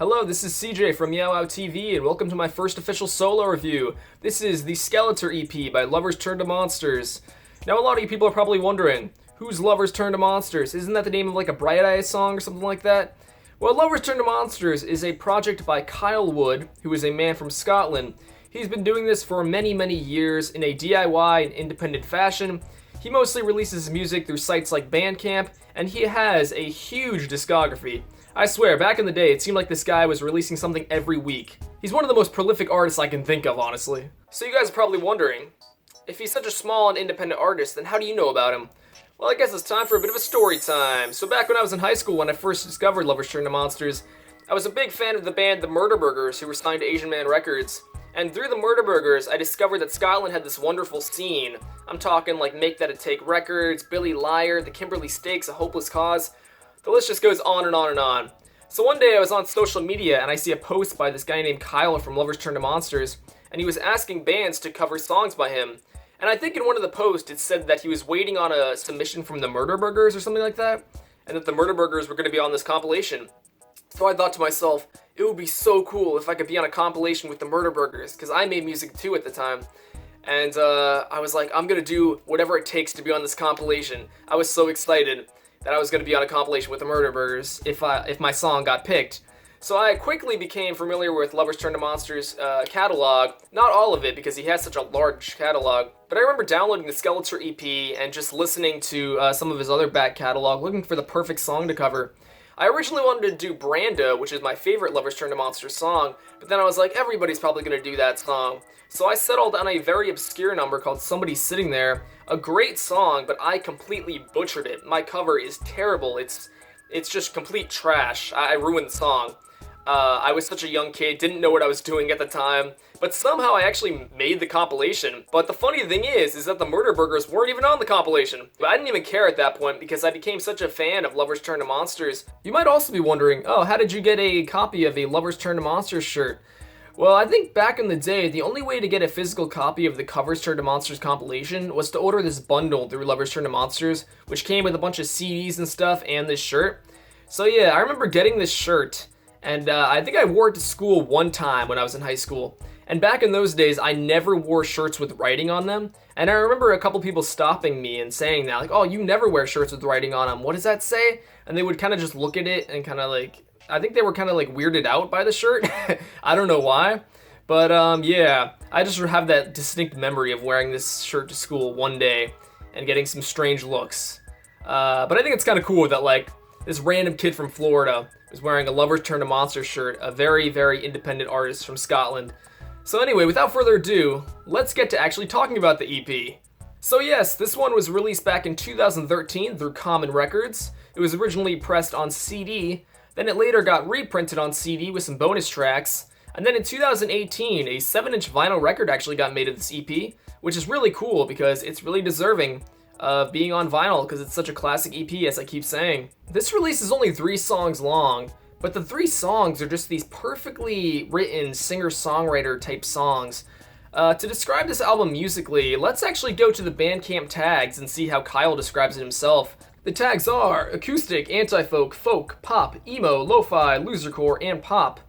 Hello, this is CJ from Meowow TV, and welcome to my first official solo review. This is the Skeletor EP by Lovers Turn to Monsters. Now, a lot of you people are probably wondering, who's Lovers Turn to Monsters? Isn't that the name of like a Bright Eyes song or something like that? Well, Lovers Turn to Monsters is a project by Kyle Wood, who is a man from Scotland. He's been doing this for many, many years in a DIY and independent fashion. He mostly releases music through sites like Bandcamp, and he has a huge discography. I swear, back in the day, it seemed like this guy was releasing something every week. He's one of the most prolific artists I can think of, honestly. So you guys are probably wondering, if he's such a small and independent artist, then how do you know about him? Well, I guess it's time for a bit of a story time. So back when I was in high school, when I first discovered Lovers Turn to Monsters, I was a big fan of the band The Murderburgers, who were signed to Asian Man Records. And through the Murderburgers, I discovered that Scotland had this wonderful scene. I'm talking like Make That a Take Records, Billy Liar, the Kimberley Stakes, A Hopeless Cause. The list just goes on and on and on. So one day I was on social media and I see a post by this guy named Kyle from Lovers Turn to Monsters, and he was asking bands to cover songs by him. And I think in one of the posts it said that he was waiting on a submission from the Murderburgers or something like that, and that the Murderburgers were going to be on this compilation. So I thought to myself, it would be so cool if I could be on a compilation with the Murderburgers, because I made music too at the time. And I was like, I'm going to do whatever it takes to be on this compilation. I was so excited that I was going to be on a compilation with the Murderburgers if my song got picked. So I quickly became familiar with Lovers Turn to Monsters' catalog. Not all of it, because he has such a large catalog. But I remember downloading the Skeletor EP and just listening to some of his other back catalog, looking for the perfect song to cover. I originally wanted to do Brando, which is my favorite Lovers Turn to Monsters song, but then I was like, everybody's probably going to do that song. So I settled on a very obscure number called Somebody Sitting There. A great song, but I completely butchered it. My cover is terrible. It's just complete trash. I ruined the song. I was such a young kid, didn't know what I was doing at the time, but somehow I actually made the compilation. But the funny thing is that the Murderburgers weren't even on the compilation. But I didn't even care at that point because I became such a fan of Lovers Turn to Monsters. You might also be wondering, oh, how did you get a copy of a Lovers Turn to Monsters shirt? Well, I think back in the day, the only way to get a physical copy of the Covers Turn to Monsters compilation was to order this bundle through Lovers Turn to Monsters, which came with a bunch of CDs and stuff and this shirt. So yeah, I remember getting this shirt, and I think I wore it to school one time when I was in high school. And back in those days, I never wore shirts with writing on them. And I remember a couple people stopping me and saying that, like, oh, you never wear shirts with writing on them. What does that say? And they would kind of just look at it and kind of like, I think they were kind of like weirded out by the shirt. I don't know why. But yeah, I just have that distinct memory of wearing this shirt to school one day and getting some strange looks. But I think it's kind of cool that like this random kid from Florida is wearing a Lovers Turn to Monsters shirt, a very, very independent artist from Scotland. So anyway, without further ado, let's get to actually talking about the EP. So yes, this one was released back in 2013 through Common Records. It was originally pressed on CD, then it later got reprinted on CD with some bonus tracks, and then in 2018, a 7-inch vinyl record actually got made of this EP, which is really cool because it's really deserving of being on vinyl because it's such a classic EP, as I keep saying. This release is only 3 songs long, but the 3 songs are just these perfectly written singer-songwriter type songs. To describe this album musically, let's actually go to the Bandcamp tags and see how Kyle describes it himself. The tags are acoustic, anti-folk, folk, pop, emo, lo-fi, losercore, and pop.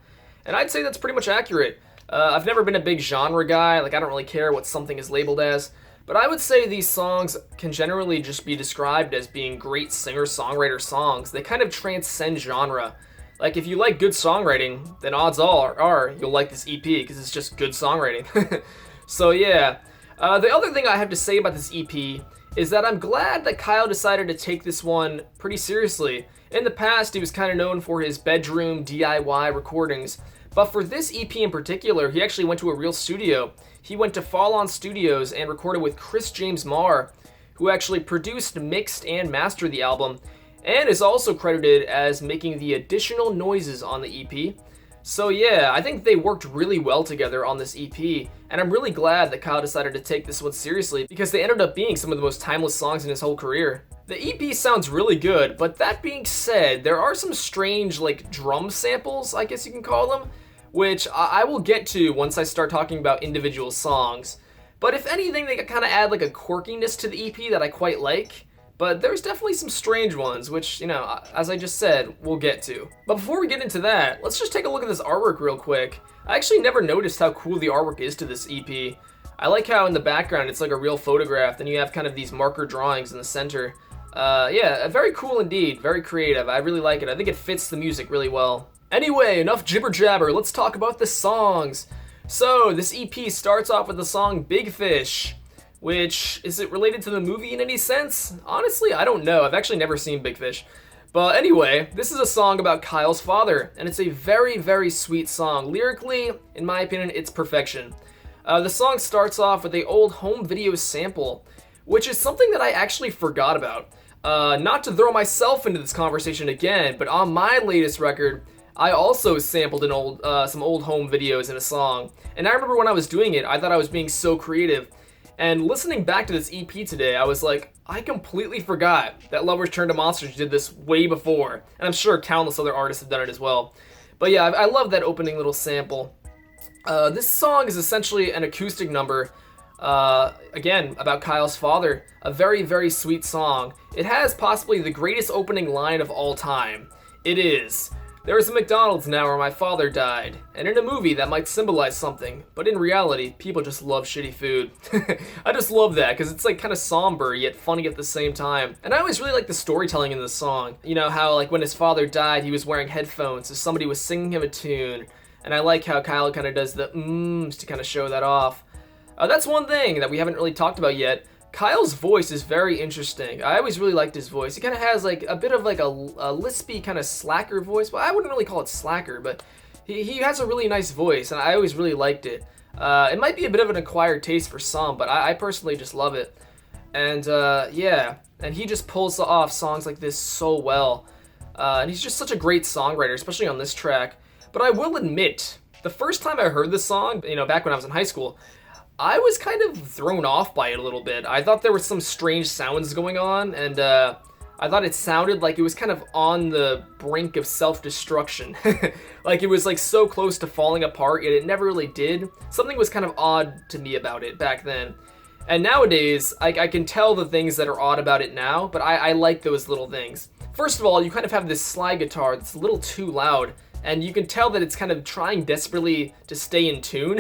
And I'd say that's pretty much accurate. I've never been a big genre guy, like I don't really care what something is labeled as, but I would say these songs can generally just be described as being great singer-songwriter songs. They kind of transcend genre. Like if you like good songwriting, then odds are you'll like this EP because it's just good songwriting. So yeah, the other thing I have to say about this EP is that I'm glad that Kyle decided to take this one pretty seriously. In the past, he was kind of known for his bedroom DIY recordings, but for this EP in particular, he actually went to a real studio. He went to Fall On Studios and recorded with Chris James Marr, who actually produced, mixed, and mastered the album, and is also credited as making the additional noises on the EP. So yeah, I think they worked really well together on this EP, and I'm really glad that Kyle decided to take this one seriously because they ended up being some of the most timeless songs in his whole career. The EP sounds really good, but that being said, there are some strange like drum samples, I guess you can call them, which I will get to once I start talking about individual songs. But if anything, they kind of add like a quirkiness to the EP that I quite like. but there's definitely some strange ones, which, as I just said, we'll get to. But before we get into that, let's just take a look at this artwork real quick. I actually never noticed how cool the artwork is to this EP. I like how in the background it's like a real photograph, and you have kind of these marker drawings in the center. Yeah, very cool indeed, very creative. I really like it. I think it fits the music really well. Anyway, enough jibber jabber, let's talk about the songs. So, this EP starts off with the song Big Fish, which, is it related to the movie in any sense? Honestly, I don't know. I've actually never seen Big Fish. But anyway, this is a song about Kyle's father, and it's a very, very sweet song. Lyrically, in my opinion, it's perfection. The song starts off with a old home video sample, which is something that I actually forgot about. Not to throw myself into this conversation again, but on my latest record, I also sampled some old home videos in a song. And I remember when I was doing it, I thought I was being so creative. And listening back to this EP today, I was like, I completely forgot that Lovers Turn to Monsters did this way before. And I'm sure countless other artists have done it as well. But yeah, I love that opening little sample. This song is essentially an acoustic number, again, about Kyle's father. A very, very sweet song. It has possibly the greatest opening line of all time. It is, "There is a McDonald's now where my father died, and in a movie that might symbolize something, but in reality, people just love shitty food." I just love that, because it's like kind of somber, yet funny at the same time. And I always really like the storytelling in this song. You know, how like when his father died, he was wearing headphones, so somebody was singing him a tune. And I like how Kyle kind of does the mms to kind of show that off. That's one thing that we haven't really talked about yet. Kyle's voice is very interesting. I always really liked his voice. He kind of has like a bit of like a lispy kind of slacker voice. Well, I wouldn't really call it slacker, but he has a really nice voice, and I always really liked it. It might be a bit of an acquired taste for some, but I personally just love it. And yeah, and he just pulls off songs like this so well. And he's just such a great songwriter, especially on this track. But I will admit, the first time I heard this song, back when I was in high school, I was kind of thrown off by it a little bit. I thought there were some strange sounds going on, and I thought it sounded like it was kind of on the brink of self-destruction. Like it was like so close to falling apart, yet it never really did. Something was kind of odd to me about it back then. And nowadays, I can tell the things that are odd about it now, but I like those little things. First of all, you kind of have this slide guitar that's a little too loud, and you can tell that it's kind of trying desperately to stay in tune,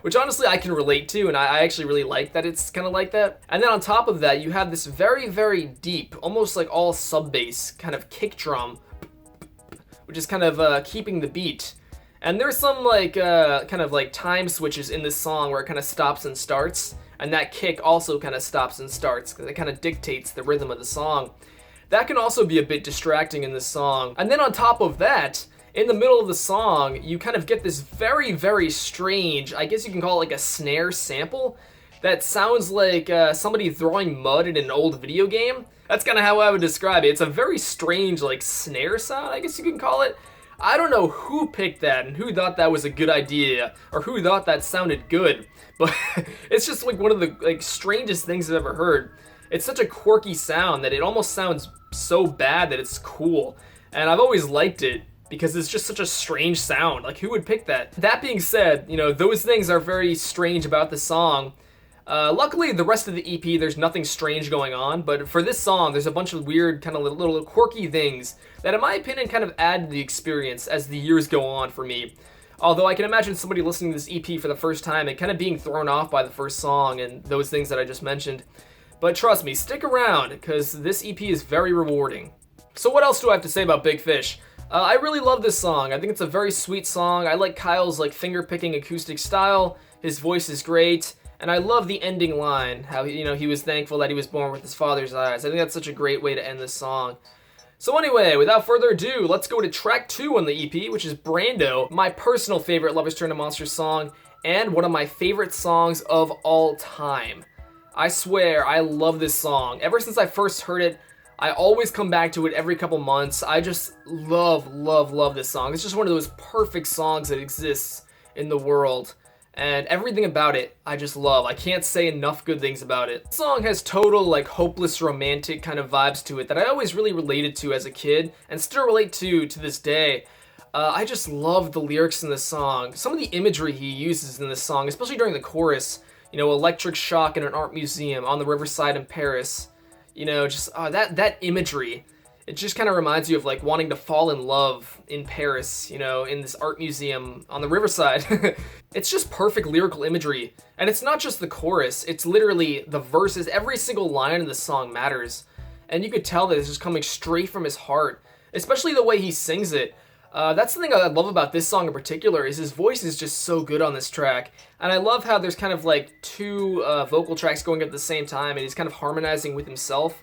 which honestly I can relate to, and I actually really like that it's kind of like that. And then on top of that, you have this very, very deep, almost like all sub-bass kind of kick drum, which is kind of keeping the beat. And there's some like kind of like time switches in this song where it kind of stops and starts, and that kick also kind of stops and starts, because it kind of dictates the rhythm of the song. That can also be a bit distracting in this song. And then on top of that, in the middle of the song, you kind of get this very, very strange, I guess you can call it like a snare sample, that sounds like somebody throwing mud in an old video game. That's kind of how I would describe it. It's a very strange, like, snare sound, I guess you can call it. I don't know who picked that and who thought that was a good idea, or who thought that sounded good, but it's just like one of the like strangest things I've ever heard. It's such a quirky sound that it almost sounds so bad that it's cool, and I've always liked it, because it's just such a strange sound. Like, who would pick that? That being said, those things are very strange about the song. Luckily, the rest of the EP, there's nothing strange going on, but for this song, there's a bunch of weird, kind of little quirky things that, in my opinion, kind of add to the experience as the years go on for me. Although I can imagine somebody listening to this EP for the first time and kind of being thrown off by the first song and those things that I just mentioned. But trust me, stick around, because this EP is very rewarding. So what else do I have to say about Big Fish? I really love this song. I think it's a very sweet song. I like Kyle's like finger-picking acoustic style. His voice is great. And I love the ending line, how he was thankful that he was born with his father's eyes. I think that's such a great way to end this song. So anyway, without further ado, let's go to track 2 on the EP, which is Brando, my personal favorite Lovers Turn to Monsters song, and one of my favorite songs of all time. I swear, I love this song. Ever since I first heard it, I always come back to it every couple months. I just love, love, love this song. It's just one of those perfect songs that exists in the world. And everything about it, I just love. I can't say enough good things about it. The song has total, like, hopeless romantic kind of vibes to it that I always really related to as a kid, and still relate to this day. I just love the lyrics in this song. Some of the imagery he uses in this song, especially during the chorus, electric shock in an art museum on the riverside in Paris. You know, just that imagery. It just kind of reminds you of like wanting to fall in love in Paris, you know, in this art museum on the riverside. It's just perfect lyrical imagery. And it's not just the chorus, it's literally the verses. Every single line in the song matters. And you could tell that it's just coming straight from his heart, especially the way he sings it. That's the thing I love about this song in particular, is his voice is just so good on this track. And I love how there's kind of like two vocal tracks going at the same time, and he's kind of harmonizing with himself.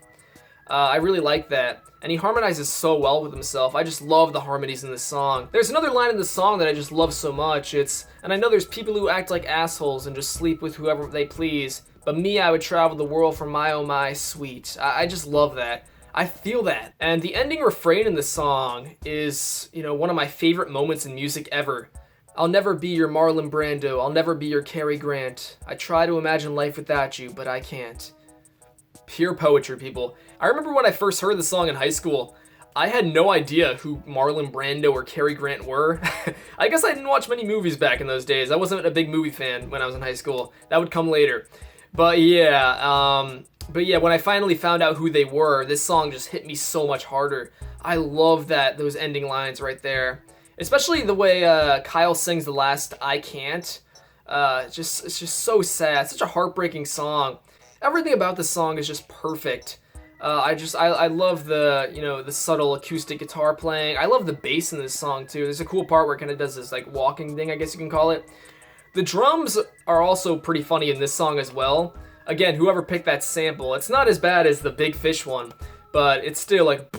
I really like that. And he harmonizes so well with himself. I just love the harmonies in this song. There's another line in the song that I just love so much. And I know there's people who act like assholes and just sleep with whoever they please, but me, I would travel the world for my oh my sweet. I just love that. I feel that. And the ending refrain in the song is, you know, one of my favorite moments in music ever. I'll never be your Marlon Brando. I'll never be your Cary Grant. I try to imagine life without you, but I can't. Pure poetry, people. I remember when I first heard the song in high school, I had no idea who Marlon Brando or Cary Grant were. I guess I didn't watch many movies back in those days. I wasn't a big movie fan when I was in high school. That would come later. But yeah, when I finally found out who they were, this song just hit me so much harder. I love those ending lines right there. Especially the way Kyle sings the last I can't. It's just so sad. Such a heartbreaking song. Everything about this song is just perfect. I love the subtle acoustic guitar playing. I love the bass in this song too. There's a cool part where it kind of does this like walking thing, I guess you can call it. The drums are also pretty funny in this song as well. Again, whoever picked that sample, it's not as bad as the Big Fish one, but it's still like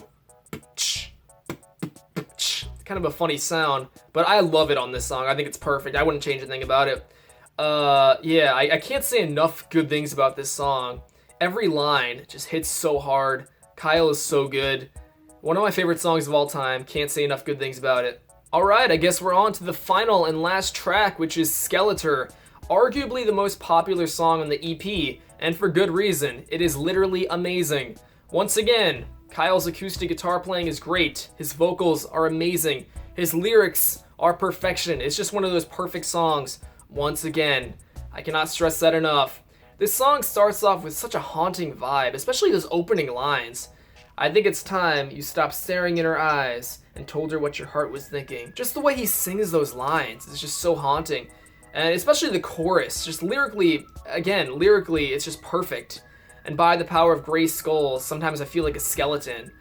kind of a funny sound. But I love it on this song. I think it's perfect. I wouldn't change anything about it. I can't say enough good things about this song. Every line just hits so hard. Kyle is so good. One of my favorite songs of all time. Can't say enough good things about it. Alright, I guess we're on to the final and last track, which is Skeletor. Arguably the most popular song on the EP, and for good reason. It is literally amazing. Once again, Kyle's acoustic guitar playing is great. His vocals are amazing. His lyrics are perfection. It's just one of those perfect songs. Once again, I cannot stress that enough. This song starts off with such a haunting vibe, especially those opening lines. I think it's time you stopped staring in her eyes and told her what your heart was thinking. Just the way he sings those lines is just so haunting. And especially the chorus, just lyrically, it's just perfect. And by the power of gray skulls, sometimes I feel like a skeleton.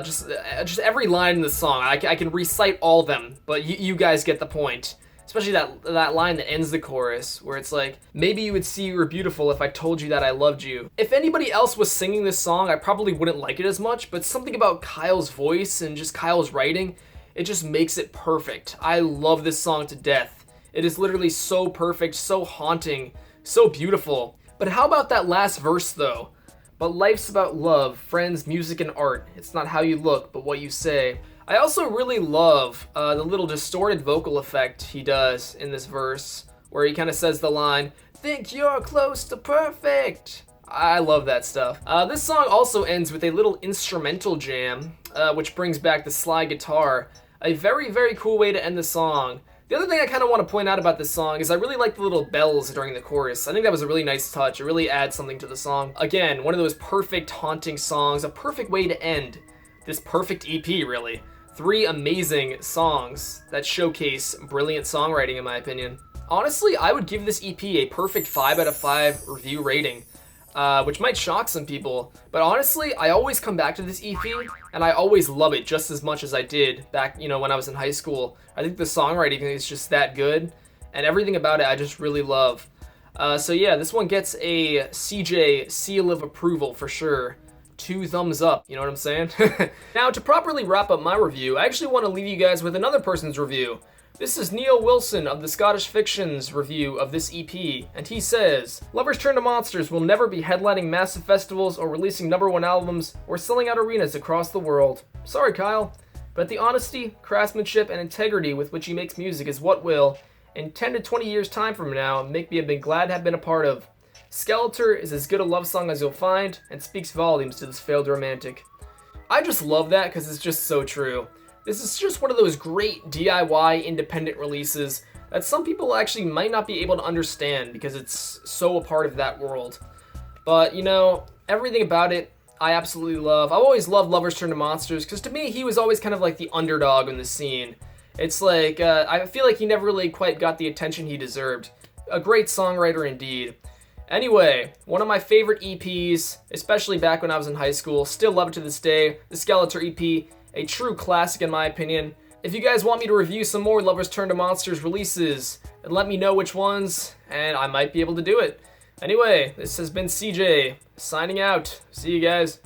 Just every line in the song, I can recite all of them, but you guys get the point. Especially that line that ends the chorus, where it's like, maybe you would see you were beautiful if I told you that I loved you. If anybody else was singing this song, I probably wouldn't like it as much, but something about Kyle's voice and just Kyle's writing, it just makes it perfect. I love this song to death. It is literally so perfect, so haunting, so beautiful. But how about that last verse though? But life's about love, friends, music, and art. It's not how you look, but what you say. I also really love the little distorted vocal effect he does in this verse, where he kind of says the line, "Think you're close to perfect." I love that stuff. This song also ends with a little instrumental jam, which brings back the slide guitar. A very, very cool way to end the song. The other thing I kind of want to point out about this song is I really like the little bells during the chorus. I think that was a really nice touch. It really adds something to the song. Again, one of those perfect haunting songs, a perfect way to end this perfect EP, really. 3 amazing songs that showcase brilliant songwriting, in my opinion. Honestly, I would give this EP a perfect 5 out of 5 review rating, which might shock some people, but honestly, I always come back to this EP, and I always love it just as much as I did back, when I was in high school. I think the songwriting is just that good, and everything about it I just really love. So yeah, this one gets a CJ seal of approval for sure. 2 thumbs up, you know what I'm saying? Now, to properly wrap up my review, I actually want to leave you guys with another person's review. This is Neil Wilson of the Scottish Fiction's review of this EP, and he says, "Lovers Turn to Monsters will never be headlining massive festivals or releasing #1 albums or selling out arenas across the world. Sorry, Kyle, but the honesty, craftsmanship, and integrity with which he makes music is what will, in 10 to 20 years' time from now, make me a big glad to have been a part of. Skeletor is as good a love song as you'll find, and speaks volumes to this failed romantic." I just love that because it's just so true. This is just one of those great DIY independent releases that some people actually might not be able to understand because it's so a part of that world. But, everything about it I absolutely love. I've always loved Lovers Turn to Monsters because to me he was always kind of like the underdog in the scene. It's like I feel like he never really quite got the attention he deserved. A great songwriter indeed. Anyway, one of my favorite EPs, especially back when I was in high school, still love it to this day, the Skeletor EP, a true classic in my opinion. If you guys want me to review some more Lovers Turn to Monsters releases, then let me know which ones, and I might be able to do it. Anyway, this has been CJ, signing out. See you guys.